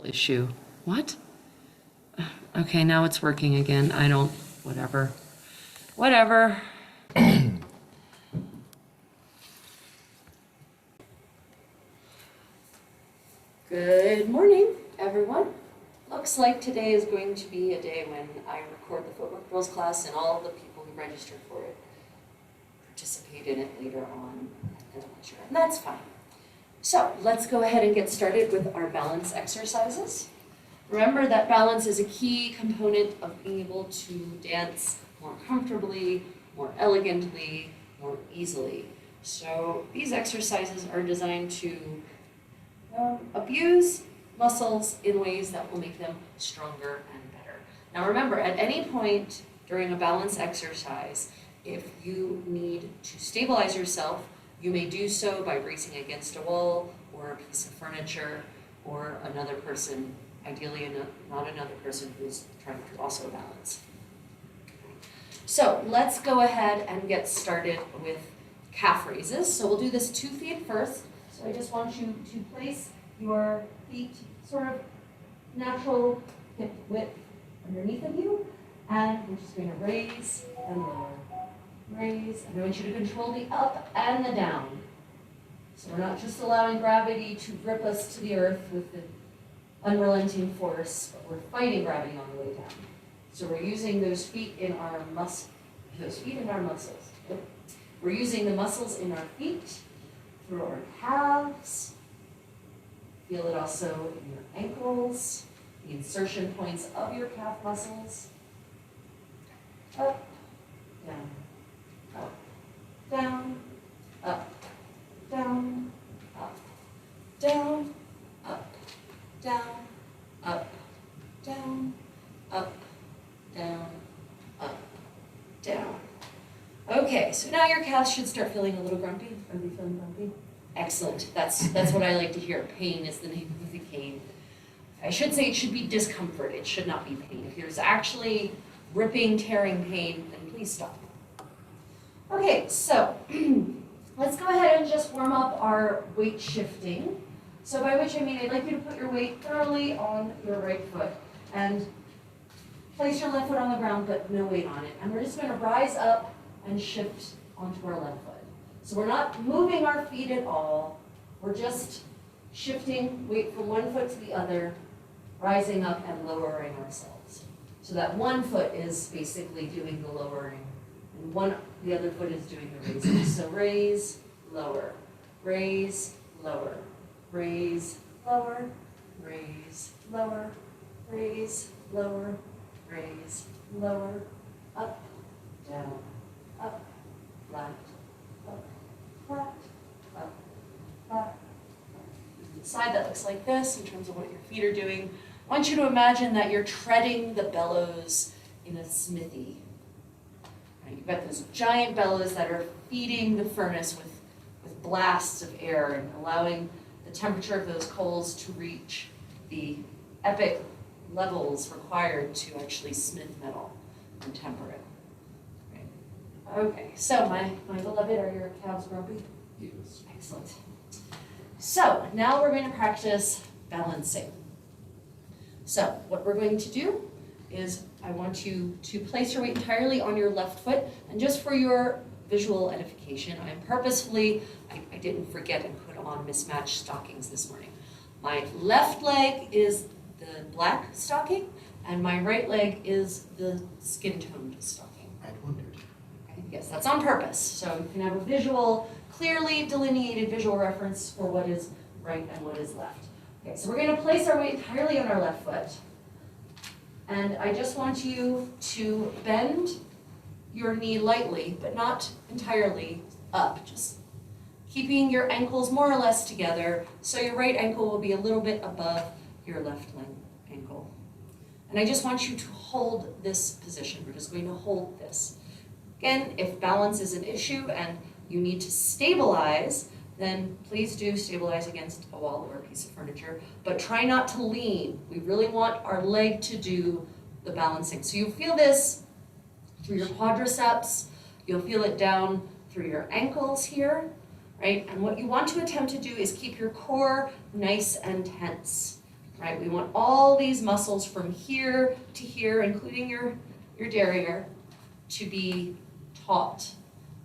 issue. What? Okay, now it's working again. Whatever. Whatever. Good morning, everyone. Looks like today is going to be a day when I record the footwork drills class and all the people who registered for it participate in it later on in the lecture, and that's fine. So let's go ahead and get started with our balance exercises. Remember that balance is a key component of being able to dance more comfortably, more elegantly, more easily. So these exercises are designed to abuse muscles in ways that will make them stronger and better. Now remember, at any point during a balance exercise, if you need to stabilize yourself, you may do so by bracing against a wall or a piece of furniture or another person, ideally not another person who's trying to also balance. So let's go ahead and get started with calf raises. So we'll do this 2 feet first. So I just want you to place your feet sort of natural hip width underneath of you, and we're just going to raise and lower. Raise, and I want you to control the up and the down. So we're not just allowing gravity to rip us to the earth with the unrelenting force, but we're fighting gravity on the way down. So we're using those feet in our muscles. We're using the muscles in our feet through our calves. Feel it also in your ankles, the insertion points of your calf muscles. Up, down. Up, down, up, down, up, down, up, down, up, down, up, down, up, down. Okay, so now your calves should start feeling a little grumpy. Are they feeling grumpy? Excellent. That's what I like to hear. Pain is the name of the game. I should say it should be discomfort. It should not be pain. If there's actually ripping, tearing pain, then please stop. Okay, so let's go ahead and just warm up our weight shifting. So by which I mean I'd like you to put your weight thoroughly on your right foot and place your left foot on the ground but no weight on it. And we're just going to rise up and shift onto our left foot. So we're not moving our feet at all. We're just shifting weight from one foot to the other, rising up and lowering ourselves. So that one foot is basically doing the lowering. And the other foot is doing the raising. So raise, lower, raise, lower, raise, lower, raise, lower, raise, lower, raise, lower, up, down, up, flat, up, flat, up, flat. Side that looks like this in terms of what your feet are doing. I want you to imagine that you're treading the bellows in a smithy. You've got those giant bellows that are feeding the furnace with blasts of air and allowing the temperature of those coals to reach the epic levels required to actually smith metal and temper it. Right. Okay, so my beloved, are your calves grumpy? Yes. Excellent. So now we're going to practice balancing. So what we're going to do is I want you to place your weight entirely on your left foot, and just for your visual edification, I didn't forget and put on mismatched stockings this morning. My left leg is the black stocking, and my right leg is the skin-toned stocking. I'd wondered. Okay, yes, that's on purpose, so you can have a visual, clearly delineated visual reference for what is right and what is left. Okay, so we're going to place our weight entirely on our left foot. And I just want you to bend your knee lightly, but not entirely up, just keeping your ankles more or less together, so your right ankle will be a little bit above your left ankle. And I just want you to hold this position. We're just going to hold this. Again, if balance is an issue and you need to stabilize, then please do stabilize against a wall or a piece of furniture, but try not to lean. We really want our leg to do the balancing. So you feel this through your quadriceps, you'll feel it down through your ankles here, right? And what you want to attempt to do is keep your core nice and tense. right? We want all these muscles from here to here, including your derriere, to be taut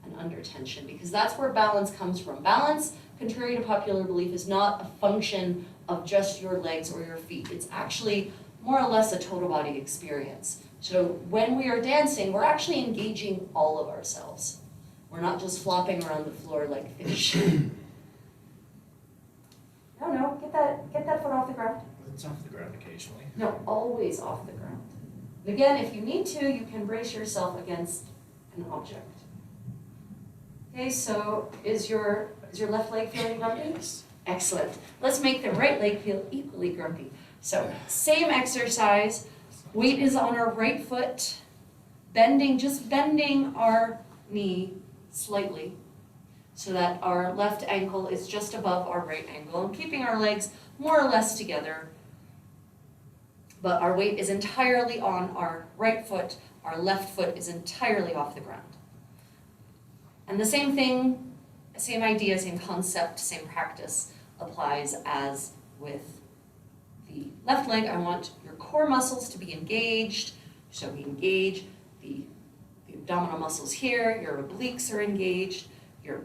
and under tension, because that's where balance comes from. Balance, contrary to popular belief, is not a function of just your legs or your feet. It's actually more or less a total body experience. So when we are dancing, we're actually engaging all of ourselves. We're not just flopping around the floor like fish. No, get that foot off the ground. It's off the ground occasionally. No, always off the ground. And again, if you need to, you can brace yourself against an object. Okay, so is your left leg feeling grumpy? Yes. Excellent. Let's make the right leg feel equally grumpy. So same exercise. Weight is on our right foot, just bending our knee slightly so that our left ankle is just above our right ankle, and keeping our legs more or less together. But our weight is entirely on our right foot. Our left foot is entirely off the ground. And the same thing, same idea, same concept, same practice applies as with the left leg. I want your core muscles to be engaged. So we engage the abdominal muscles here, your obliques are engaged, your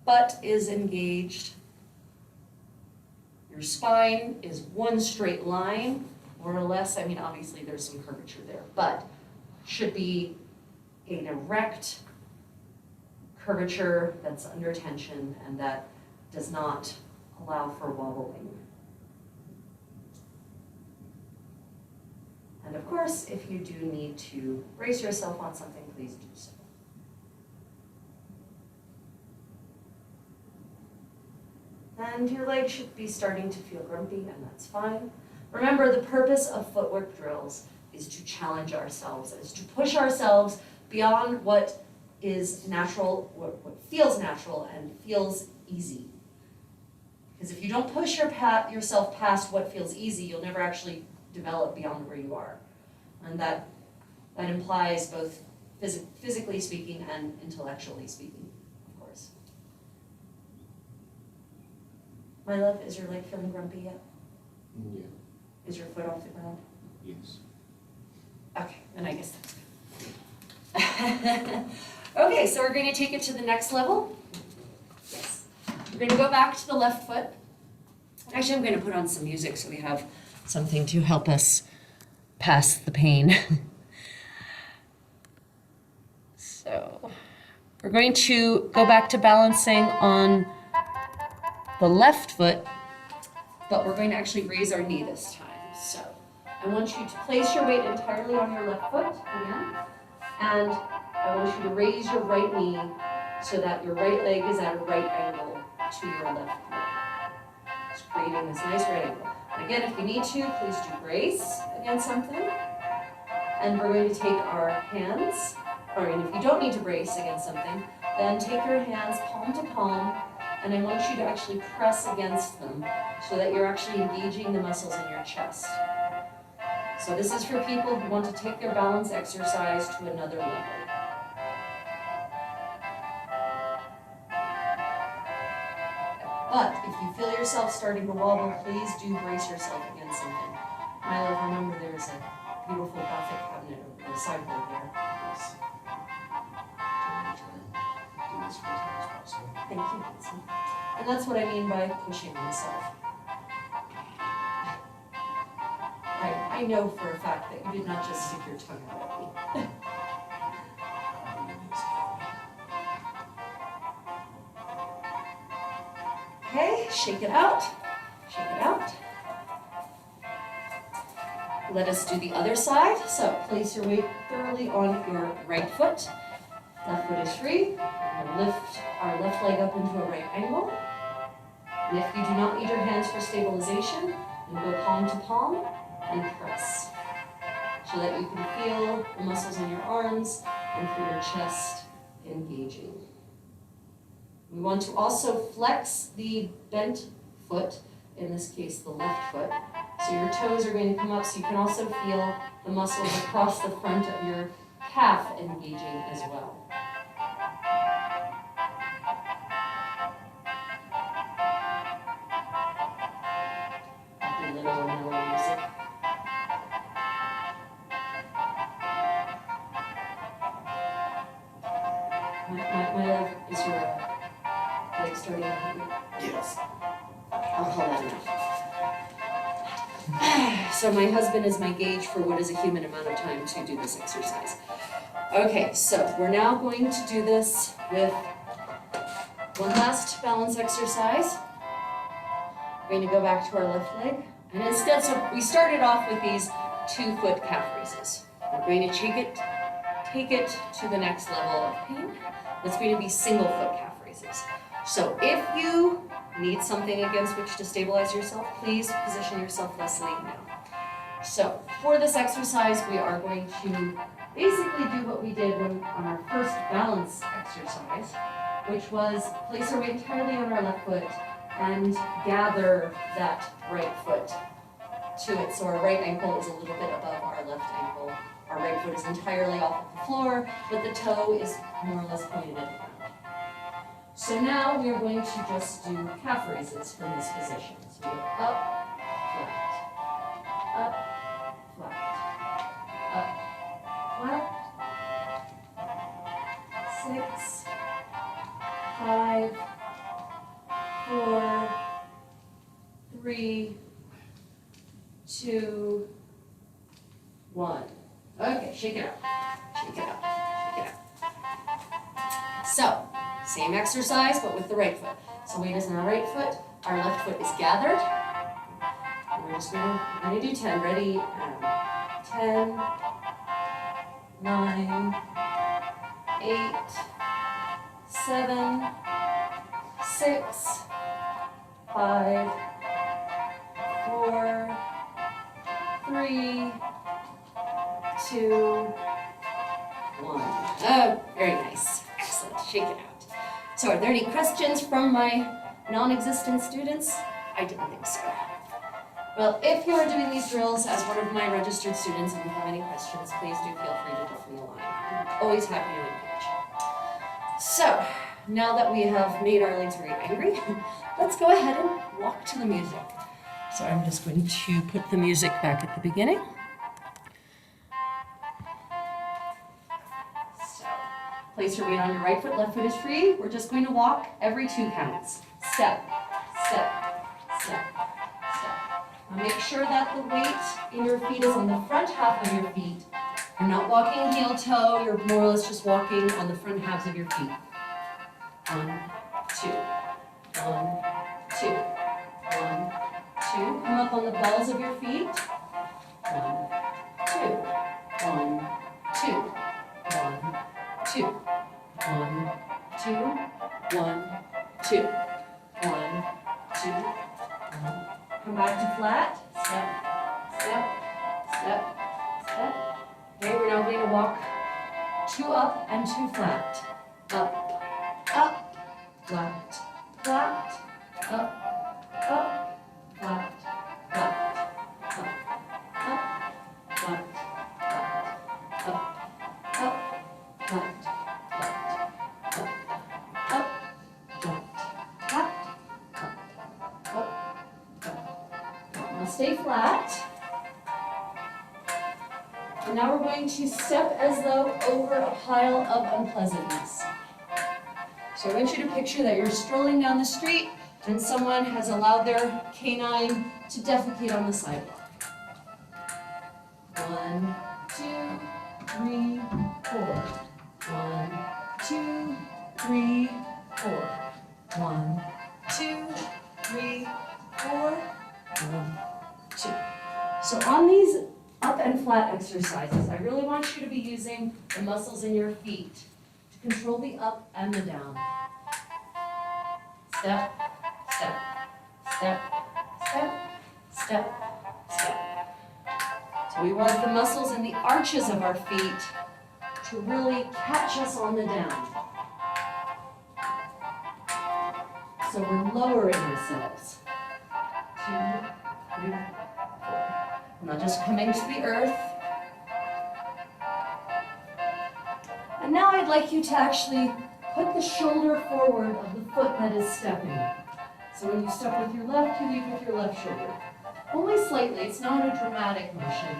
butt is engaged, your spine is one straight line, more or less. I mean, obviously there's some curvature there, but should be an erect curvature that's under tension and that does not allow for wobbling. And of course, if you do need to brace yourself on something, please do so. And your leg should be starting to feel grumpy, and that's fine. Remember, the purpose of footwork drills is to challenge ourselves, is to push ourselves beyond what is natural, what feels natural and feels easy. Because if you don't push yourself past what feels easy, you'll never actually develop beyond where you are. And that implies both physically speaking and intellectually speaking, of course. My love, is your leg feeling grumpy yet? Yeah. Is your foot off the ground? Yes. Okay, then I guess that's good. Okay, so we're going to take it to the next level. Yes. We're going to go back to the left foot. Actually, I'm going to put on some music so we have something to help us pass the pain. So we're going to go back to balancing on the left foot, but we're going to actually raise our knee this time. So I want you to place your weight entirely on your left foot again, and I want you to raise your right knee so that your right leg is at a right angle to your left leg. Just creating this nice right angle. And again, if you need to, please do brace against something. And we're going to take our hands, and if you don't need to brace against something, then take your hands palm to palm, and I want you to actually press against them so that you're actually engaging the muscles in your chest. So this is for people who want to take their balance exercise to another level. But if you feel yourself starting to wobble, please do brace yourself against something. My love, remember there's a beautiful Gothic cabinet over the sideboard there. Yes. Do this for as long as possible. Thank you, Nancy. And that's what I mean by pushing myself. I know for a fact that you did not just stick your tongue out at me. Okay, shake it out. Shake it out. Let us do the other side. So place your weight thoroughly on your right foot. Left foot is free. We're going to lift our left leg up into a right angle. And if you do not need your hands for stabilization, then go palm to palm and press so that you can feel the muscles in your arms and through your chest engaging. We want to also flex the bent foot, in this case the left foot. So your toes are going to come up so you can also feel the muscles across the front of your calf engaging as well. A little So my husband is my gauge for what is a human amount of time to do this exercise. Okay, so we're now going to do this with one last balance exercise. We're going to go back to our left leg. And instead, so we started off with these 2-foot calf raises. We're going to take it to the next level of pain. It's going to be single foot calf raises. So if you need something against which to stabilize yourself, please position yourself less laying down. So for this exercise, we are going to basically do what we did on our first balance exercise, which was place our weight entirely on our left foot and gather that right foot to it. So our right ankle is a little bit above our left ankle. Our right foot is entirely off of the floor, but the toe is more or less pointed at the ground. So now we are going to just do calf raises from this position. So we go up, flat, up, flat, up, flat, 6, 5, 4, 3, 2, 1. Okay, shake it up, shake it up, shake it up. So, same exercise, but with the right foot. So weight is on our right foot, our left foot is gathered. And we're just going to do 10. Ready? 10, 9, 8, 7, 6, 5, 4, 3, 2, 1. Oh, very nice. Excellent. Shake it out. So are there any questions from my non-existent students? I didn't think so. Well, if you are doing these drills as one of my registered students and you have any questions, please do feel free to drop me a line. I'm always happy to engage. So, now that we have made our legs very angry, let's go ahead and walk to the music. So I'm just going to put the music back at the beginning. So, place your weight on your right foot, left foot is free. We're just going to walk every 2 counts. Step, step, step, step. Now make sure that the weight in your feet is on the front half of your feet. You're not walking heel toe, you're more or less just walking on the front halves of your feet. 1, 2, 1, 2, 1, 2. Come up on the balls of your feet. 1, 2, 1, 2, 1, 2, 1, 2, 1, 2, 1, 2, 1. Come back to flat. Step, step, step, step. Okay, we're now going to walk 2 up and 2 flat. Up, up, flat, flat, up, up, flat, flat, up, up, flat, flat, up, up, flat, flat, up, up, flat, flat, up, up. Now stay flat. And now we're going to step as though over a pile of unpleasantness. So I want you to picture that you're strolling down the street and someone has allowed their canine to defecate on the sidewalk. 1, 2, 3, 4. 1, 2, 3, 4. 1, 2, 3, 4. 1, 2. So on these up and flat exercises, I really want you to be using the muscles in your feet to control the up and the down. Step, step, step, step, step, step. So we want the muscles in the arches of our feet to really catch us on the down. So we're lowering ourselves. 2, 3, 4. We're not just coming to the earth. And now I'd like you to actually put the shoulder forward of the foot that is stepping. So when you step with your left, you lead with your left shoulder. Only slightly, it's not a dramatic motion.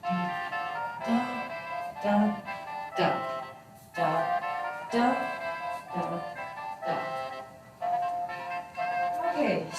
Da, da, da, da, da, da, da. Okay,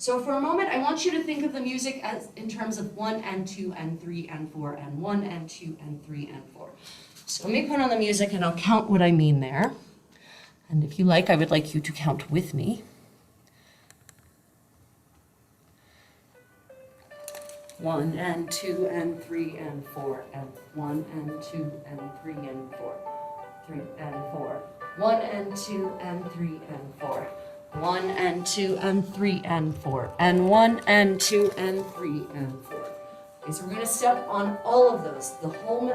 So for a moment, I want you to think of the music as in terms of 1 and 2 and 3 and 4 and 1 and 2 and 3 and 4. So let me put on the music and I'll count what I mean there. And if you like, I would like you to count with me. 1 and 2 and 3 and 4 and 1 and 2 and 3 and 4. 3 and 4. 1 and 2 and 3 and 4. 1 and 2 and 3 and 4. And 1 and 2 and 3 and 4. Okay, so we're going to step on all of those, the whole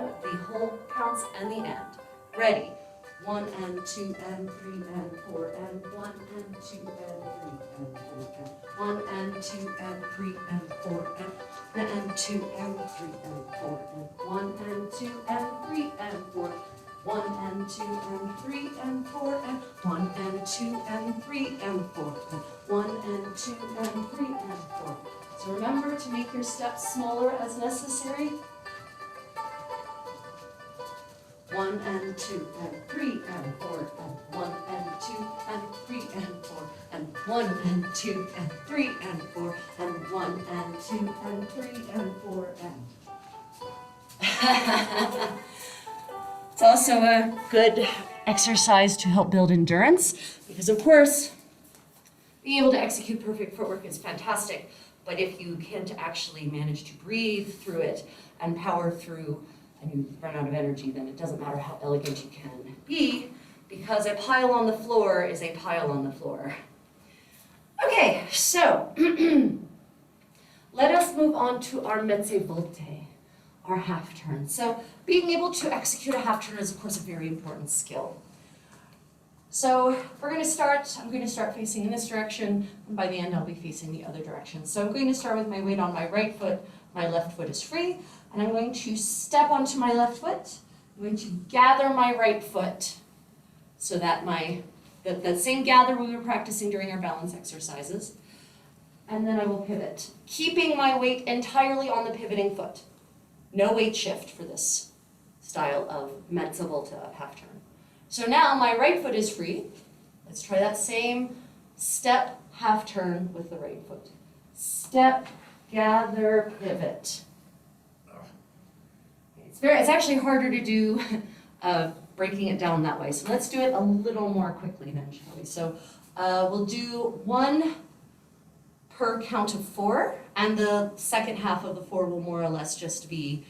counts and the end. Ready? 1 and 2 and 3 and 4 and 1 and 2 and 3 and 4 and 1 and 2 and 3 and 4 and 2 and 3 and 4 and 1 and 2 and 3 and 4. 1 and 2 and 3 and 4 and 1 and 2 and 3 and 4 and 1 and 2 and 3 and 4. So remember to make your steps smaller as necessary. 1 and 2 and 3 and 4 and 1 and 2 and 3 and 4 and 1 and 2 and 3 and 4 and 1 and 2 and 3 and 4 and It's also a good exercise to help build endurance because, of course, being able to execute perfect footwork is fantastic, but if you can't actually manage to breathe through it and power through and you run out of energy, then it doesn't matter how elegant you can be because a pile on the floor is a pile on the floor. Okay, so let us move on to our mezze volte, our half turn. So being able to execute a half turn is, of course, a very important skill. So I'm going to start facing in this direction, and by the end I'll be facing the other direction. So I'm going to start with my weight on my right foot, my left foot is free, and I'm going to step onto my left foot. I'm going to gather my right foot so that that same gather we were practicing during our balance exercises, and then I will pivot, keeping my weight entirely on the pivoting foot. No weight shift for this style of mezza volta, of half turn. So now my right foot is free. Let's try that same step, half turn with the right foot. Step, gather, pivot. It's actually harder to do breaking it down that way. So let's do it a little more quickly then, shall we? So we'll do 1 per count of 4, and the second half of the 4 will more or less just be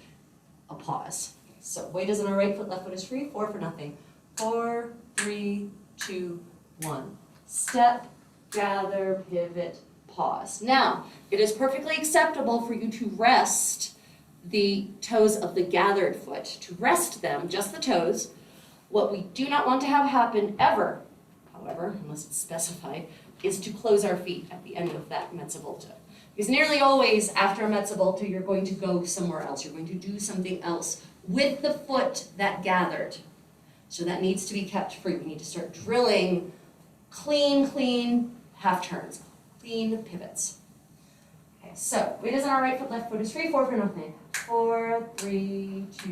a pause. So weight is on our right foot, left foot is free, 4 for nothing. 4, 3, 2, 1. Step, gather, pivot, pause. Now, it is perfectly acceptable for you to rest the toes of the gathered foot, to rest them, just the toes. What we do not want to have happen ever, however, unless it's specified, is to close our feet at the end of that mezza volta. Because nearly always after a mezza volta, you're going to go somewhere else. You're going to do something else with the foot that gathered. So that needs to be kept free. We need to start drilling clean half turns, clean pivots. Okay, so weight is on our right foot, left foot is free, 4 for nothing. 4, 3, 2,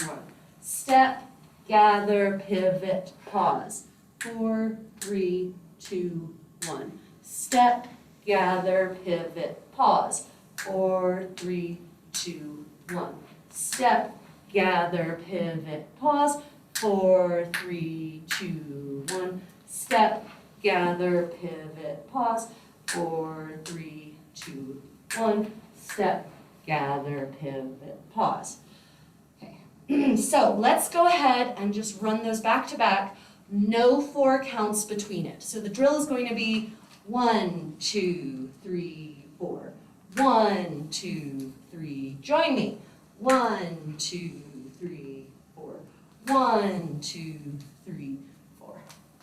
1. Step, gather, pivot, pause. 4, 3, 2, 1. Step, gather, pivot, pause. 4, 3, 2, 1. Step, gather, pivot, pause. 4, 3, 2, 1. Step, gather, pivot, pause. 4, 3, 2, 1. Step, gather, pivot, pause. Okay, so let's go ahead and just run those back to back. No 4 counts between it. So the drill is going to be 1, 2, 3, 4. 1, 2, 3. Join me. 1, 2, 3, 4. 1, 2, 3, 4.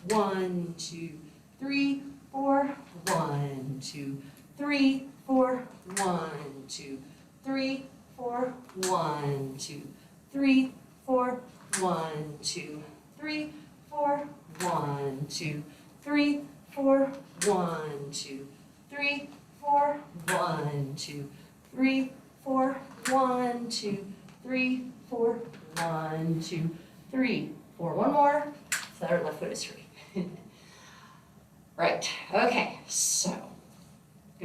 1, 2, 3, 4. 1, 2, 3, 4. 1, 2, 3, 4. 1, 2, 3, 4. 1, 2, 3, 4. 1, 2, 3, 4. 1, 2, 3, 4. 1, 2, 3, 4. 1, 2, 3, 4. 1, 2, 3, 4. One more. So that our left foot is free. Right. Okay. So I'm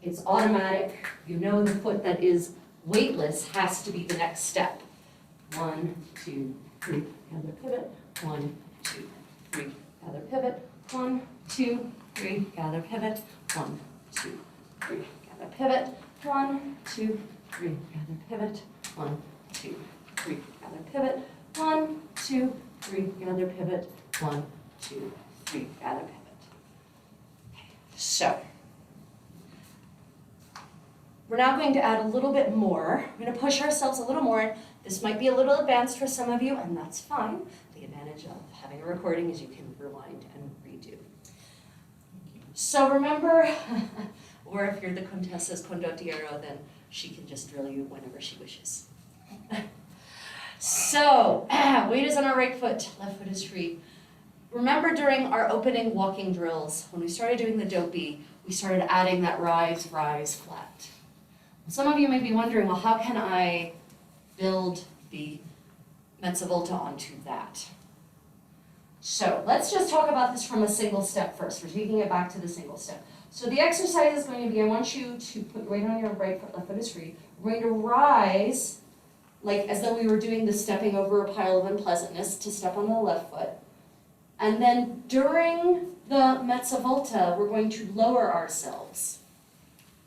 It's automatic. You know the foot that is weightless has to be the next step. 1, 2, 3, gather pivot. 1, 2, 3, gather pivot. 1, 2, 3, gather pivot. 1, 2, 3, gather pivot. 1, 2, 3, gather pivot. 1, 2, 3, gather pivot. 1, 2, 3, gather pivot. 1, 2, 3, gather pivot. So, we're now going to add a little bit more. We're going to push ourselves a little more. This might be a little advanced for some of you, and that's fine. The advantage of having a recording is you can rewind and redo. So remember, or if you're the Contessa's condottiero, then she can just drill you whenever she wishes. So, weight is on our right foot, left foot is free. Remember during our opening walking drills, when we started doing the dopey, we started adding that rise, rise, flat. Some of you may be wondering, well, how can I build the mezza volta onto that? So let's just talk about this from a single step first. We're taking it back to the single step. So the exercise is going to be, I want you to put your weight on your right foot, left foot is free. We're going to rise, like as though we were doing the stepping over a pile of unpleasantness to step on the left foot. And then during the mezza volta, we're going to lower ourselves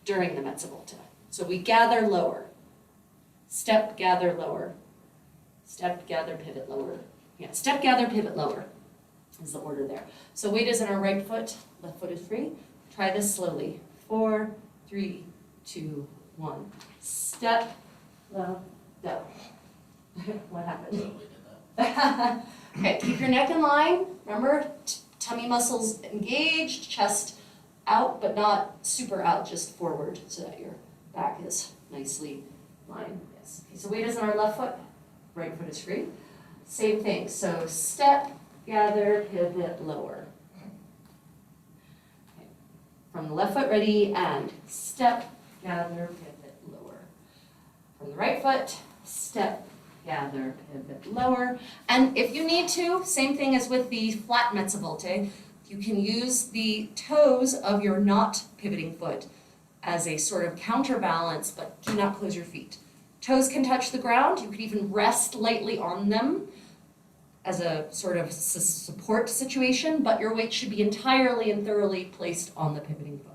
during the mezza volta. So we gather lower. Step, gather, lower. Step, gather, pivot, lower. Yeah, step, gather, pivot, lower is the order there. So weight is in our right foot, left foot is free. Try this slowly. 4, 3, 2, 1. Step, low, down. What happened? Totally did that. Okay, keep your neck in line. Remember, tummy muscles engaged, chest out, but not super out, just forward so that your back is nicely lined. Yes. Okay, so weight is on our left foot, right foot is free. Same thing. So step, gather, pivot, lower. Okay. From the left foot, ready, and step, gather, pivot, lower. From the right foot, step, gather, pivot, lower. And if you need to, same thing as with the flat mezza volte, you can use the toes of your not pivoting foot as a sort of counterbalance, but do not close your feet. Toes can touch the ground. You can even rest lightly on them as a sort of support situation, but your weight should be entirely and thoroughly placed on the pivoting foot.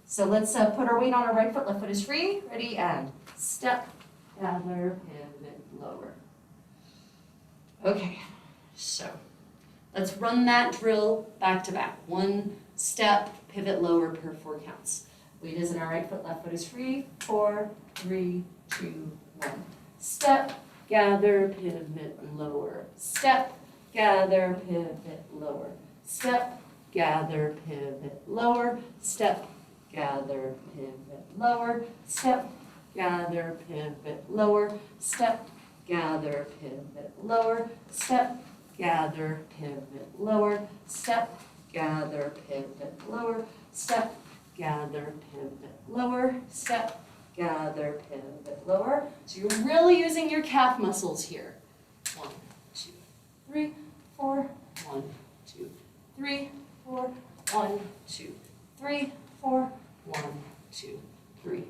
So let's put our weight on our right foot, left foot is free. Ready, and step, gather, pivot, lower. Okay, so let's run that drill back to back. 1 step, pivot, lower per 4 counts. Weight is in our right foot, left foot is free. 4, 3, 2, 1. Step, gather, pivot, lower. Step, gather, pivot, lower. Step, gather, pivot, lower. Step, gather, pivot, lower. Step, gather, pivot, lower. Step, gather, pivot, lower. Step, gather, pivot, lower. Step, gather, pivot, lower. Step, gather, pivot, lower. Step, gather, pivot, lower. So you're really using your calf muscles here. 1, 2, 3, 4. 1, 2, 3, 4. 1, 2, 3, 4. 1, 2, 3,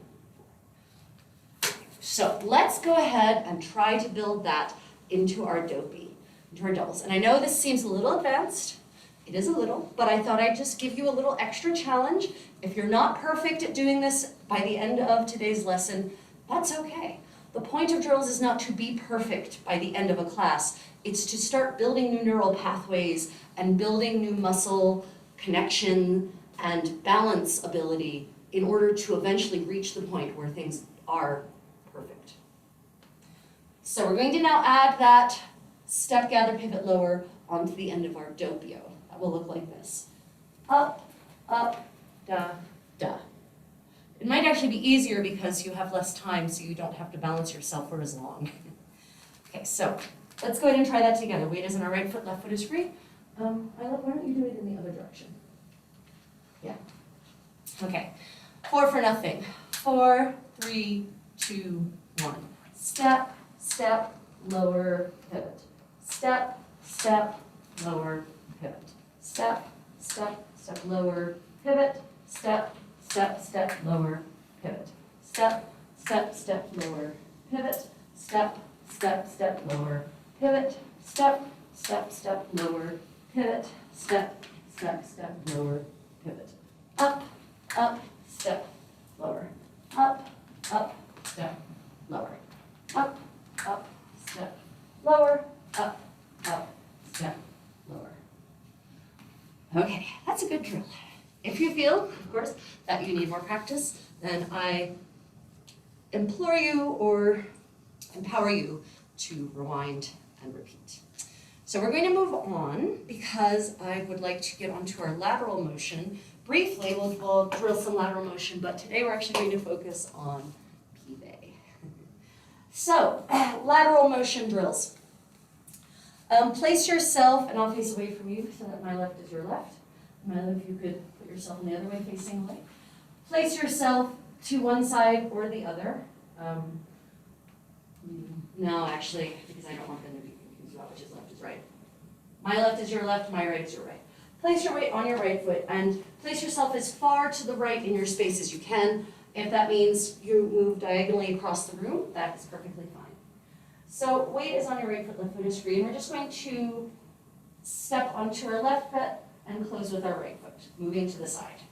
4. So let's go ahead and try to build that into our dopey, into our doubles. And I know this seems a little advanced. It is a little, but I thought I'd just give you a little extra challenge. If you're not perfect at doing this by the end of today's lesson, that's okay. The point of drills is not to be perfect by the end of a class. It's to start building new neural pathways and building new muscle connection and balance ability in order to eventually reach the point where things are perfect. So we're going to now add that step, gather, pivot, lower onto the end of our doppio. That will look like this. Up, da, da. It might actually be easier because you have less time, so you don't have to balance yourself for as long. Okay, so let's go ahead and try that together. Weight is in our right foot, left foot is free. Why don't you do it in the other direction? Yeah. Okay. 4 for nothing. 4, 3, 2, 1. Step, step, lower, pivot. Step, step, lower, pivot. Step, step, step, lower, pivot. Step, step, step, lower, pivot. Step, step, step, lower, pivot. Step, step, step, lower, pivot. Step, step, step, lower, pivot. Step, step, step, lower, pivot. Up, up, step, lower. Up, up, step, lower. Up, up, step, lower. Up, up, step, lower. Okay, that's a good drill. If you feel, of course, that you need more practice, then I implore you or empower you to rewind and repeat. So we're going to move on because I would like to get onto our lateral motion. Briefly, we'll drill some lateral motion, but today we're actually going to focus on pivot. So, lateral motion drills. Place yourself, and I'll face away from you so that my left is your left. Milo, if you could put yourself on the other way, facing away. Place yourself to one side or the other. No, actually, because I don't want them to be confused about which is left is right. My left is your left, my right is your right. Place your weight on your right foot and place yourself as far to the right in your space as you can. If that means you move diagonally across the room, that is perfectly fine. So weight is on your right foot, left foot is free, and we're just going to step onto our left foot and close with our right foot, moving to the side.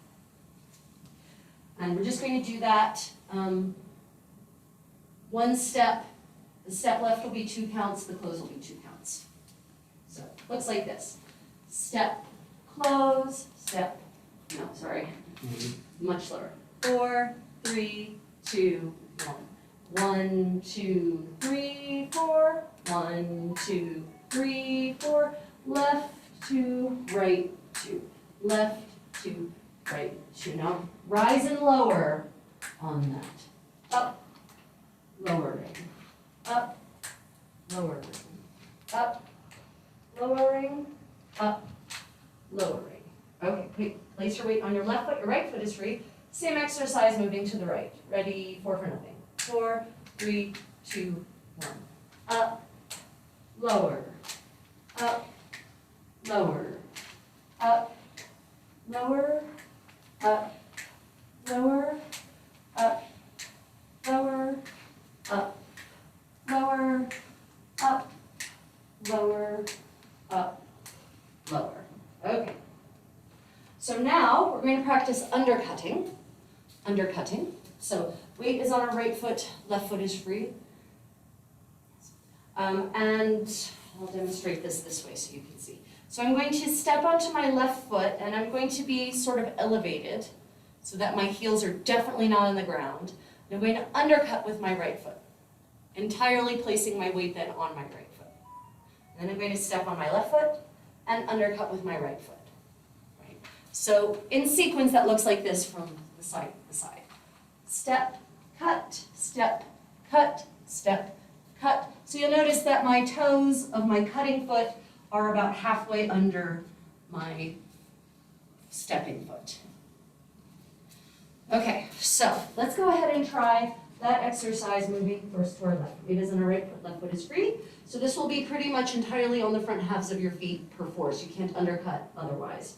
And we're just going to do that one step. The step left will be 2 counts, the close will be 2 counts. So it looks like this. Step, close, step, no, sorry, much slower. 4, 3, 2, 1. 1, 2, 3, 4. 1, 2, 3, 4. Left, 2, right, 2. Left, 2, right, 2. Now rise and lower on that. Up, lowering. Up, lowering. Up, lowering. Up, lowering. Okay, place your weight on your left foot, your right foot is free. Same exercise, moving to the right. Ready, 4 for nothing. 4, 3, 2, 1. Up, lower. Up, lower. Up, lower. Up, lower. Up, lower. Up, lower. Up, lower. Up, lower. Okay. So now we're going to practice undercutting. Undercutting. So weight is on our right foot, left foot is free. And I'll demonstrate this way so you can see. So I'm going to step onto my left foot and I'm going to be sort of elevated so that my heels are definitely not on the ground. And I'm going to undercut with my right foot, entirely placing my weight then on my right foot. And then I'm going to step on my left foot and undercut with my right foot. Right? So in sequence that looks like this from the side to the side. Step, cut, step, cut, step, cut. So you'll notice that my toes of my cutting foot are about halfway under my stepping foot. Okay, so let's go ahead and try that exercise moving first to our left. Weight is on our right foot, left foot is free. So this will be pretty much entirely on the front halves of your feet per force. You can't undercut otherwise.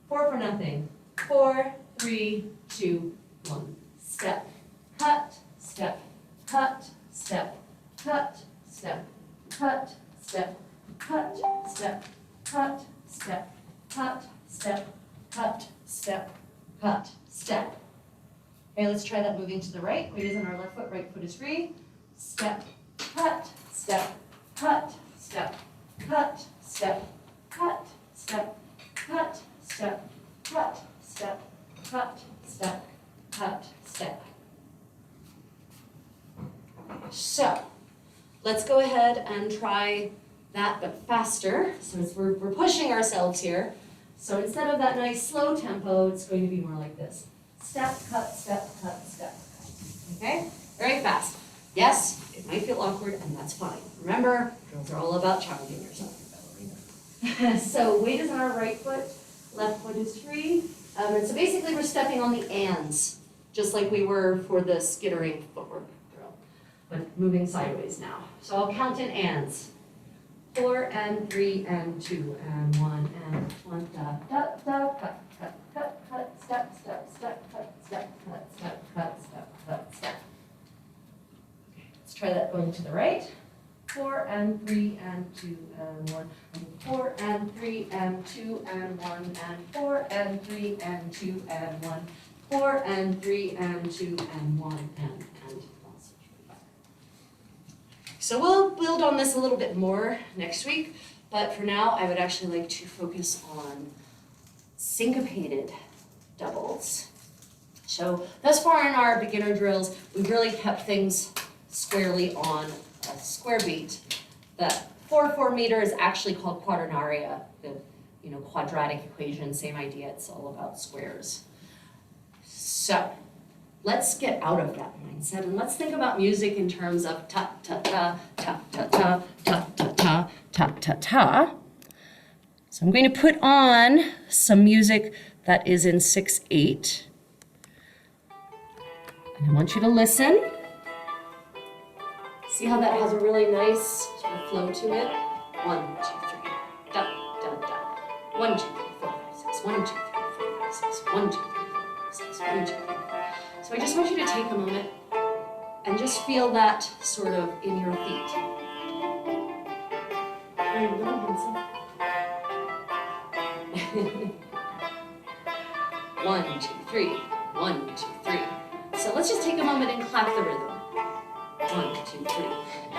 4 for nothing. 4, 3, 2, 1. Step, cut, step, cut, step, cut, step, cut, step, cut, step, cut, step, cut, step, cut, step, cut, step. Okay, let's try that moving to the right. Weight is on our left foot, right foot is free. Step, cut, step, cut, step, cut, step, cut, step, cut, step, cut, step, cut, step, cut, step. So, let's go ahead and try that, but faster. So we're pushing ourselves here. So instead of that nice slow tempo, it's going to be more like this. Step, cut, step, cut, step, cut. Okay? Very fast. Yes, it might feel awkward, and that's fine. Remember, drills are all about challenging yourself. So weight is on our right foot, left foot is free. And so basically we're stepping on the ands, just like we were for the skittering footwork drill, but moving sideways now. So I'll count in ands. 4 and 3 and 2 and 1 and 1, da, da, da, cut, cut, cut, cut, step, step, step, cut, Let's try that going to the right. 4 and 3 and 2 and 1 and 4 and 3 and 2 and 1 and 4 and 3 and 2 and 1, 4 and 3 and 2 and 1 and also 3. So we'll build on this a little bit more next week, but for now I would actually like to focus on syncopated doubles. So thus far in our beginner drills, we've really kept things squarely on a square beat. The 4/4 meter is actually called quaternaria, the quadratic equation, same idea, it's all about squares. So let's get out of that mindset and let's think about music in terms of ta ta ta ta ta ta ta ta ta ta ta ta. So I'm going to put on some music that is in 6/8. And I want you to listen. See how that has a really nice sort of flow to it? 1, 2, 3, da, da, da. 1, 2, 3, 4, 5, 6. 1, 2, 3, 4, 5, 6. 1, 2, 3, 4, 5, 6. 1, 2, 3, 4. So I just want you to take a moment and just feel that sort of in your feet. There you go, Hanson. 1, 2, 3. 1, 2, 3. So let's just take a moment and clap the rhythm. 1, 2, 3.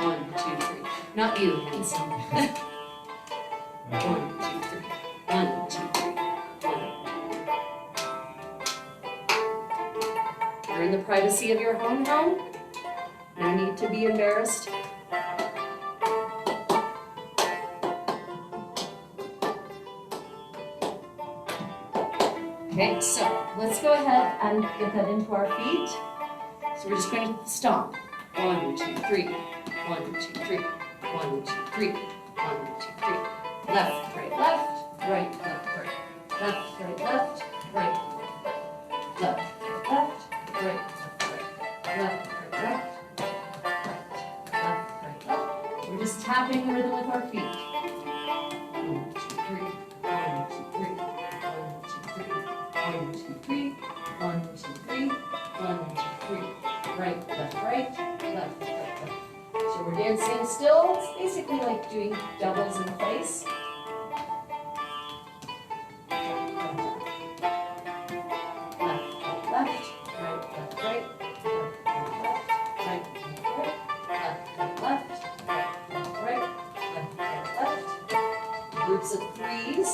1, 2, 3. Not you, Hanson. 1, 2, 3. 1, 2, 3. 1. You're in the privacy of your own home. No need to be embarrassed. Okay, so let's go ahead and get that into our feet. So we're just going to stomp. 1, 2, 3. 1, 2, 3. 1, 2, 3. 1, 2, 3. Left, right, left, right, left, right. Left, right, left, right, left, left, right, left, right, left, right, left, right, left, right, left. We're just tapping the rhythm with our feet. 1, 2, 3. 1, 2, 3. 1, 2, 3. 1, 2, 3. 1, 2, 3. Right, left, right, left, left, left. So we're dancing still. It's basically like doing doubles in place. Left, left, right, left, right, left, left, left, right, left, left. Groups of threes.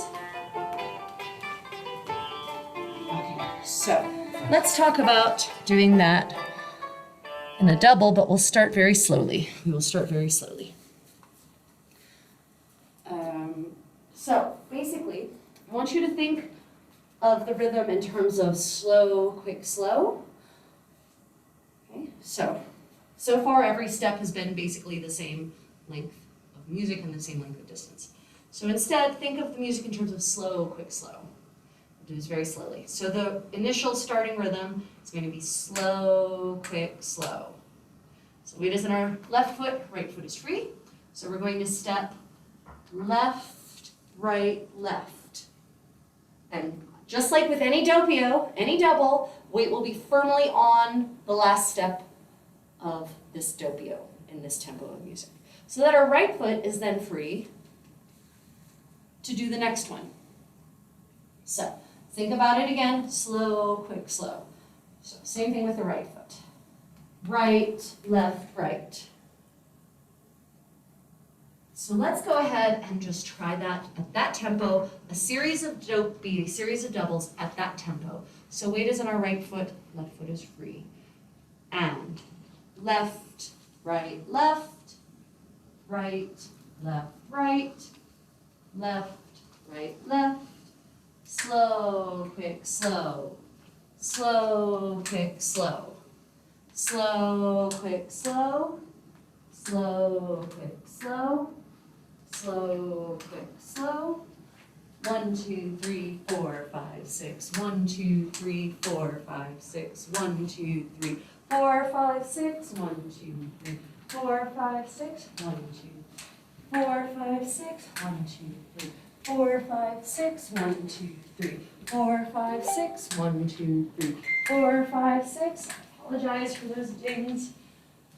Okay, so let's talk about doing that in a double, but we'll start very slowly. We will start very slowly. So basically, I want you to think of the rhythm in terms of slow, quick, slow. Okay, so far every step has been basically the same length of music and the same length of distance. So instead, think of the music in terms of slow, quick, slow. We'll do this very slowly. So the initial starting rhythm is going to be slow, quick, slow. So weight is in our left foot, right foot is free. So we're going to step left, right, left. And just like with any doppio, any double, weight will be firmly on the last step of this doppio in this tempo of music. So that our right foot is then free to do the next one. So think about it again, slow, quick, slow. So same thing with the right foot. Right, left, right. So let's go ahead and just try that at that tempo, a series of doubles at that tempo. So weight is on our right foot is free. And left, right, left, right, left, right, left, right, left, slow, quick, slow, slow, quick, slow, slow, quick, slow, slow, quick, slow, slow, quick, slow. 1, 2, 3, 4, 5, 6. 1, 2, 3, 4, 5, 6. 1, 2, 3, 4, 5, 6. 1, 2, 3, 4, 5, 6. 1, 2, 4, 5, 6. 1, 2, 3, 4, 5, 6. 1, 2, 3, 4, 5, 6. 1, 2, 3, 4, 5, 6. I apologize for those dings.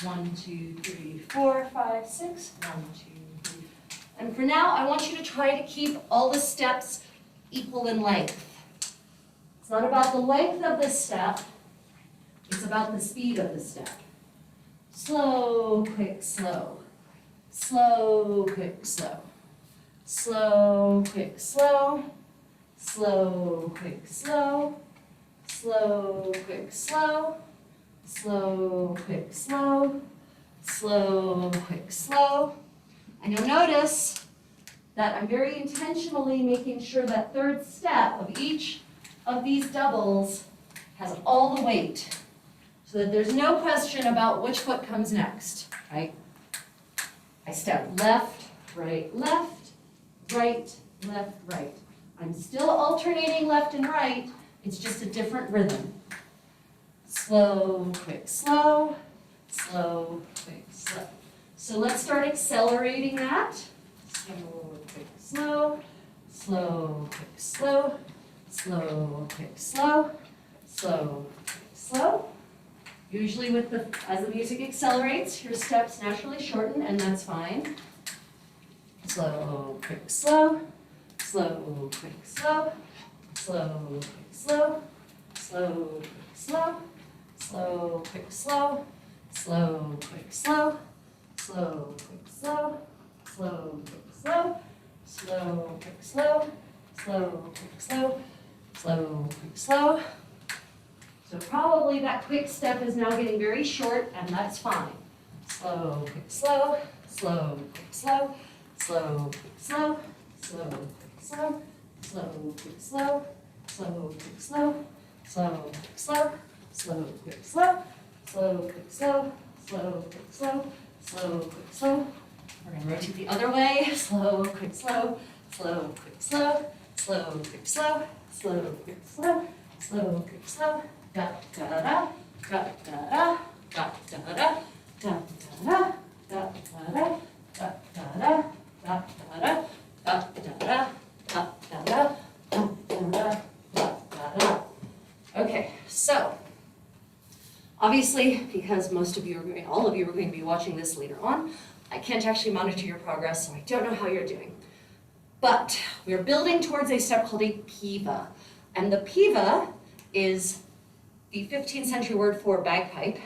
1, 2, 3, 4, 5, 6, 1, 2, 3. And for now, I want you to try to keep all the steps equal in length. It's not about the length of the step, it's about the speed of the step. Slow, quick, slow. Slow, quick, slow. Slow, quick, slow. Slow, quick, slow. Slow, quick, slow. Slow, quick, slow. Slow, quick, slow. And you'll notice that I'm very intentionally making sure that third step of each of these doubles has all the weight, so that there's no question about which foot comes next, right? I step left, right, right, right. I'm still alternating left and right, it's just a different rhythm. Slow, quick, slow, slow, quick, slow. So let's start accelerating that. Slow, quick, slow, slow, quick, slow, slow, quick, slow, slow, quick, slow. Usually as the music accelerates, your steps naturally shorten, and that's fine. Slow, quick, slow, slow, quick, slow, slow, quick, slow, slow, quick, slow, slow, quick, slow, slow, quick, slow, slow, quick, slow, slow, quick, slow, slow, quick, slow, slow, quick, slow, slow, quick, slow. So probably that quick step is now getting very short, and that's fine. Slow, quick, slow, slow, quick, slow, slow, quick, slow, slow, quick, slow, slow, quick, slow, slow, quick, slow, slow, quick, slow, slow, quick, slow, slow, quick, slow, slow, quick, slow, slow, quick, slow. We're going to rotate the other way. Slow, quick, slow, slow, quick, slow, slow, quick, slow, slow, quick, slow, slow, quick, slow. Da da da da da da da da da da da da da da da da da da da da. Okay, so obviously, because all of you are going to be watching this later on, I can't actually monitor your progress, so I don't know how you're doing. But we're building towards a step called a piva, and the piva is the 15th century word for bagpipe,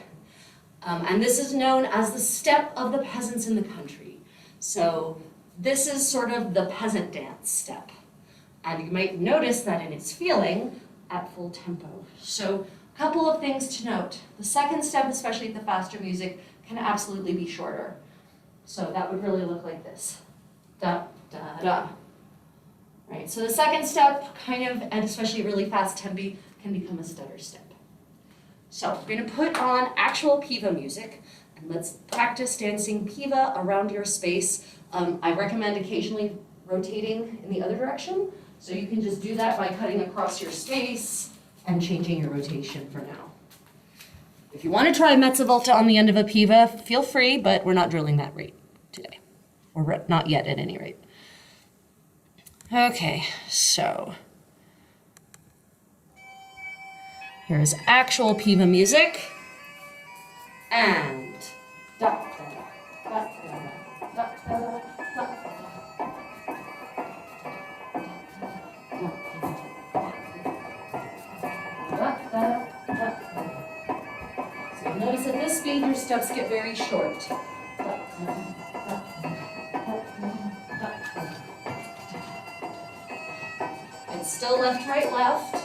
and this is known as the step of the peasants in the country. So this is sort of the peasant dance step, and you might notice that in its feeling at full tempo. So a couple of things to note. The second step, especially at the faster music, can absolutely be shorter. So that would really look like this. Da, da, da. Right, so the second step kind of, and especially really fast tempi, can become a stutter step. So we're going to put on actual piva music, and let's practice dancing piva around your space. I recommend occasionally rotating in the other direction, so you can just do that by cutting across your space and changing your rotation for now. If you want to try mezza volta on the end of a piva, feel free, but we're not drilling that rate today, or not yet at any rate. Okay, so here's actual piva music, and da da da da da da da da. So notice at this speed your steps get very short. It's still left, right, left.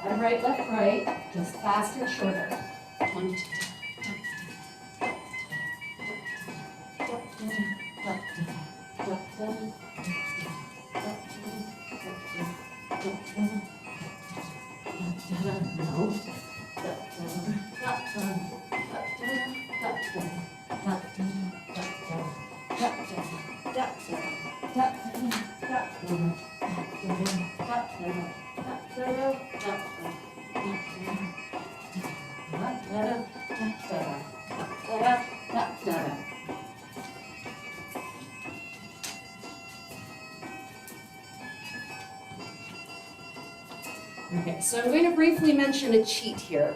And right, left, right, just fast and shorter. 1, 2. Okay, so I'm going to briefly mention a cheat here.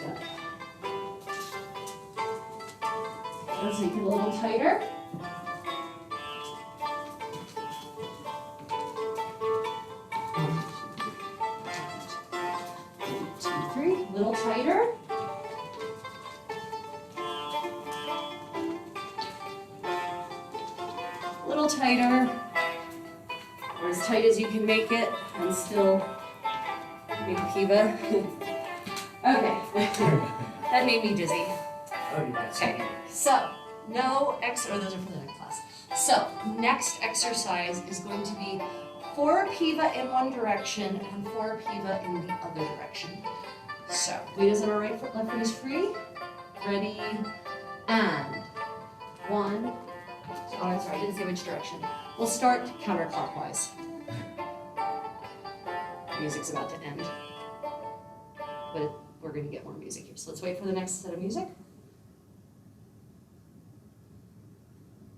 Let's make it a little tighter. 3, a little tighter. A little tighter, or as tight as you can make it, and still make Piva. Okay, that made me dizzy. Okay, so those are for the next class. So next exercise is going to be 4 Piva in one direction and 4 Piva in the other direction. So we just have our right foot, left foot is free. Ready, and 1. Oh, I'm sorry, I didn't say which direction. We'll start counterclockwise. Music's about to end, but we're going to get more music here. So let's wait for the next set of music.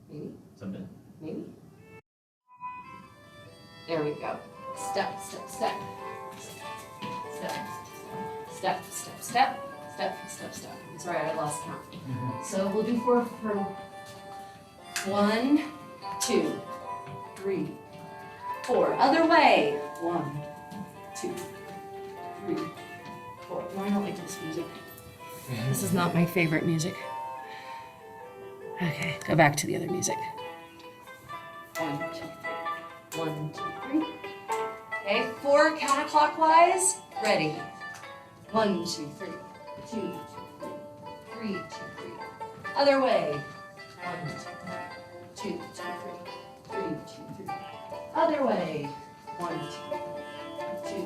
Maybe? Something. Maybe? There we go. Step, step, step. Step, step, step, step, step, step, step. Sorry, I lost count. So we'll do 4 for 1, 2, 3, 4. Other way. 1, 2, 3, 4. No, I don't like this music. This is not my favorite music. Okay, go back to the other music. 1, 2, 3. 1, 2, 3. Okay, 4 counterclockwise. Ready. 1, 2, 3. 2, 2, 3. 3, 2, 3. Other way. 1, 2, 2, 2, 3. 3, 2, 3. Other way. 1, 2, 2, 2, 3.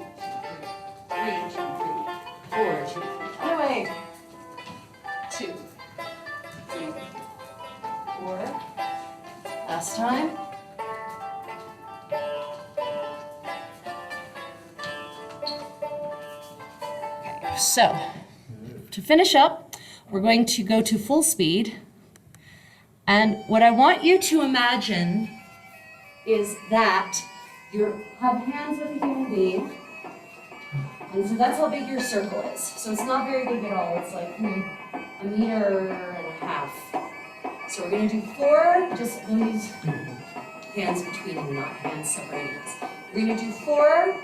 3, 2, 3. 4, 2, 3. Other way. 2, 3, 4. Last time. Okay, so to finish up, we're going to go to full speed. And what I want you to imagine is that you have hands with a human being. And so that's how big your circle is. So it's not very big at all. It's like 1.5 meters. So we're going to do 4, just these hands between them, not hands separating us. We're going to do 4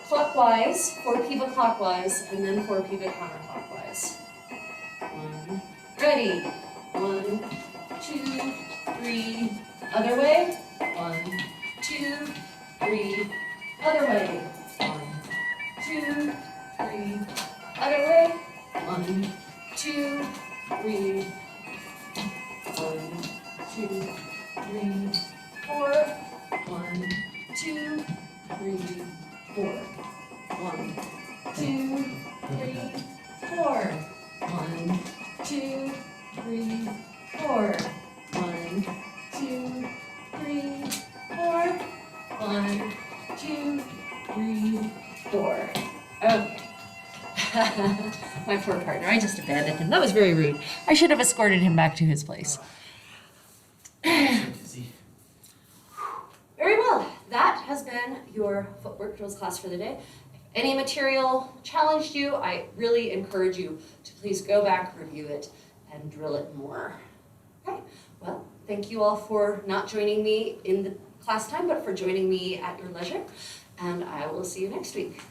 clockwise, 4 Piva clockwise, and then 4 Piva counterclockwise. 1, ready. 1, 2, 3, other way. 1, 2, 3, other way. 1, 2, 3, other way. 1, 2, 3. 1, 2, 3, 4. 1, 2, 3, 4. 1, 2, 3, 4. 1, 2, 3, 4. 1, 2, 3, 4. 1, 2, 3, 4. Okay. My poor partner, I just abandoned him. That was very rude. I should have escorted him back to his place. Very well. That has been your footwork drills class for the day. If any material challenged you, I really encourage you to please go back, review it, and drill it more. Okay, well, thank you all for not joining me in the class time, but for joining me at your leisure. And I will see you next week.